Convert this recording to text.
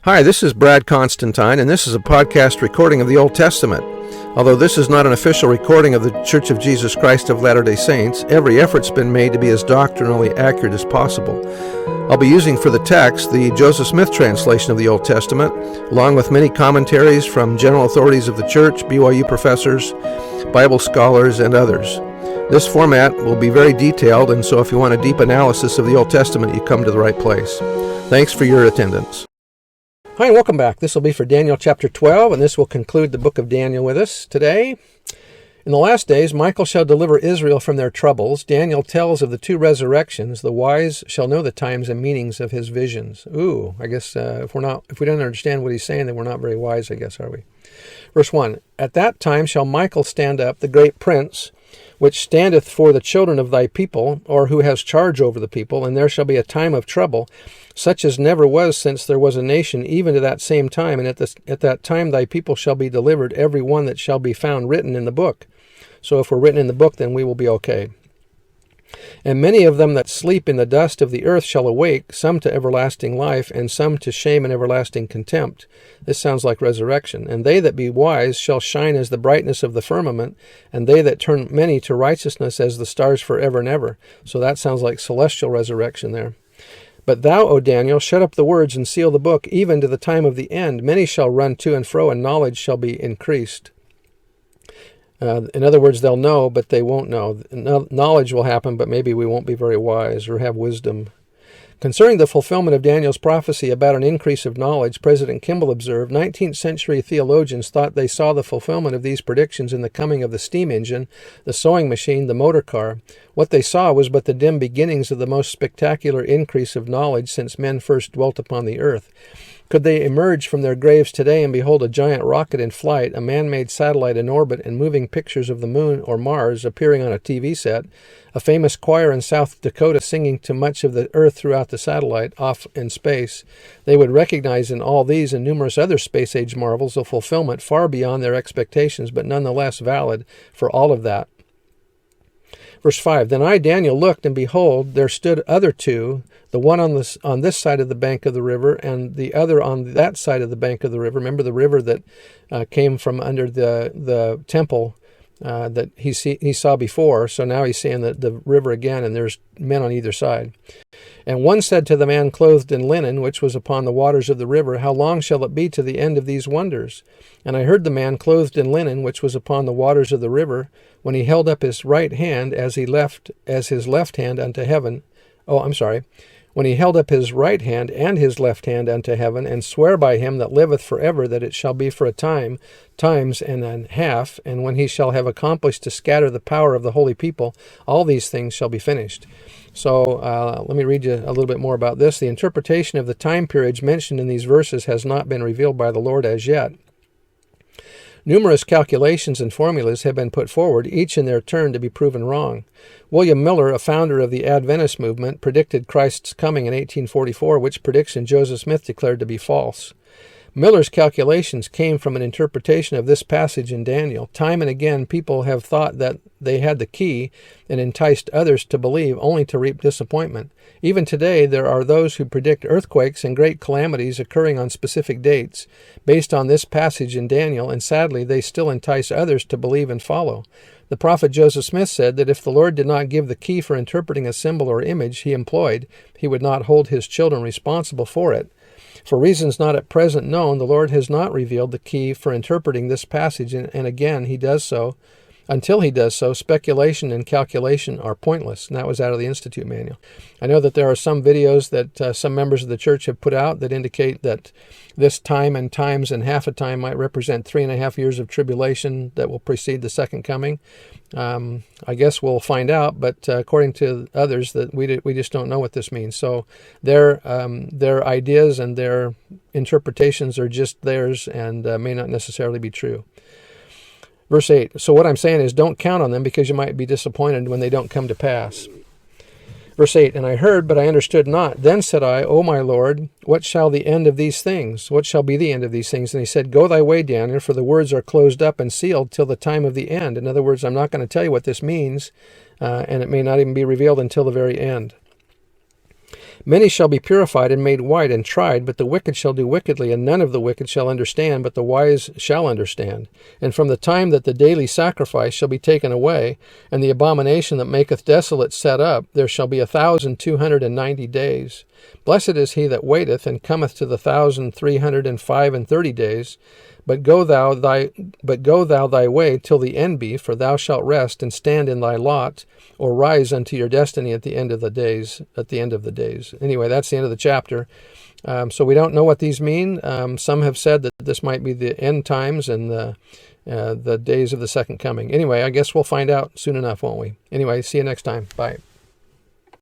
Hi, this is Brad Constantine, and this is a podcast recording of the Old Testament. Although this is not an official recording of the Church of Jesus Christ of Latter-day Saints, every effort's been made to be as doctrinally accurate as possible. I'll be using for the text the Joseph Smith translation of the Old Testament, along with many commentaries from general authorities of the Church, BYU professors, Bible scholars, and others. This format will be very detailed, and so if you want a deep analysis of the Old Testament, you come to the right place. Thanks for your attendance. Hi, and welcome back. This will be for Daniel chapter 12, and this will conclude the book of Daniel with us today. In the last days, Michael shall deliver Israel from their troubles. Daniel tells of the two resurrections. The wise shall know the times and meanings of his visions. I guess if we don't understand what he's saying, then we're not very wise, I guess, are we? Verse 1, At that time shall Michael stand up, the great prince, which standeth for the children of thy people, or who has charge over the people, and there shall be a time of trouble, such as never was since there was a nation, even to that same time. And at that time thy people shall be delivered, every one that shall be found written in the book. So if we're written in the book, then we will be okay. And many of them that sleep in the dust of the earth shall awake, some to everlasting life, and some to shame and everlasting contempt. This sounds like resurrection. And they that be wise shall shine as the brightness of the firmament, and they that turn many to righteousness as the stars forever and ever. So that sounds like celestial resurrection there. But thou, O Daniel, shut up the words and seal the book, even to the time of the end. Many shall run to and fro, and knowledge shall be increased. In other words, they'll know, but they won't know. Knowledge will happen, but maybe we won't be very wise or have wisdom. Concerning the fulfillment of Daniel's prophecy about an increase of knowledge, President Kimball observed, 19th century theologians thought they saw the fulfillment of these predictions in the coming of the steam engine, the sewing machine, the motor car. What they saw was but the dim beginnings of the most spectacular increase of knowledge since men first dwelt upon the earth. Could they emerge from their graves today and behold a giant rocket in flight, a man-made satellite in orbit, and moving pictures of the moon or Mars appearing on a TV set, a famous choir in South Dakota singing to much of the earth throughout the satellite off in space, they would recognize in all these and numerous other space-age marvels a fulfillment far beyond their expectations, but nonetheless valid for all of that. Verse 5, Then I, Daniel, looked, and behold, there stood other two, the one on this side of the bank of the river, and the other on that side of the bank of the river. Remember the river that came from under the temple that he saw before. So now he's seeing the river again, and there's men on either side. And one said to the man clothed in linen, which was upon the waters of the river, How long shall it be to the end of these wonders? And I heard the man clothed in linen, which was upon the waters of the river, when he held up his right hand as his left hand unto heaven. When he held up his right hand and his left hand unto heaven, and swear by him that liveth forever that it shall be for a time, times and a half, and when he shall have accomplished to scatter the power of the holy people, all these things shall be finished. So let me read you a little bit more about this. The interpretation of the time periods mentioned in these verses has not been revealed by the Lord as yet. Numerous calculations and formulas have been put forward, each in their turn to be proven wrong. William Miller, a founder of the Adventist movement, predicted Christ's coming in 1844, which prediction Joseph Smith declared to be false. Miller's calculations came from an interpretation of this passage in Daniel. Time and again, people have thought that they had the key and enticed others to believe, only to reap disappointment. Even today, there are those who predict earthquakes and great calamities occurring on specific dates based on this passage in Daniel, and sadly, they still entice others to believe and follow. The prophet Joseph Smith said that if the Lord did not give the key for interpreting a symbol or image he employed, he would not hold his children responsible for it. For reasons not at present known, the Lord has not revealed the key for interpreting this passage, and again he does so. Until he does so, speculation and calculation are pointless. And that was out of the Institute Manual. I know that there are some videos that some members of the church have put out that indicate that this time and times and half a time might represent 3.5 years of tribulation that will precede the second coming. I guess we'll find out, but according to others, that we just don't know what this means. So their ideas and their interpretations are just theirs and may not necessarily be true. Verse 8, so what I'm saying is don't count on them because you might be disappointed when they don't come to pass. Verse 8, And I heard, but I understood not. Then said I, O my Lord, what shall the end of these things? What shall be the end of these things? And he said, Go thy way, Daniel, for the words are closed up and sealed till the time of the end. In other words, I'm not going to tell you what this means, and it may not even be revealed until the very end. Many shall be purified and made white and tried, but the wicked shall do wickedly, and none of the wicked shall understand, but the wise shall understand. And from the time that the daily sacrifice shall be taken away, and the abomination that maketh desolate set up, there shall be 1,290 days. Blessed is he that waiteth, and cometh to the 1,335 days. But go thou thy way till the end be, for thou shalt rest and stand in thy lot, or rise unto your destiny at the end of the days. Anyway, that's the end of the chapter. So we don't know what these mean. Some have said that this might be the end times and the days of the second coming. Anyway, I guess we'll find out soon enough, won't we? Anyway, see you next time. Bye.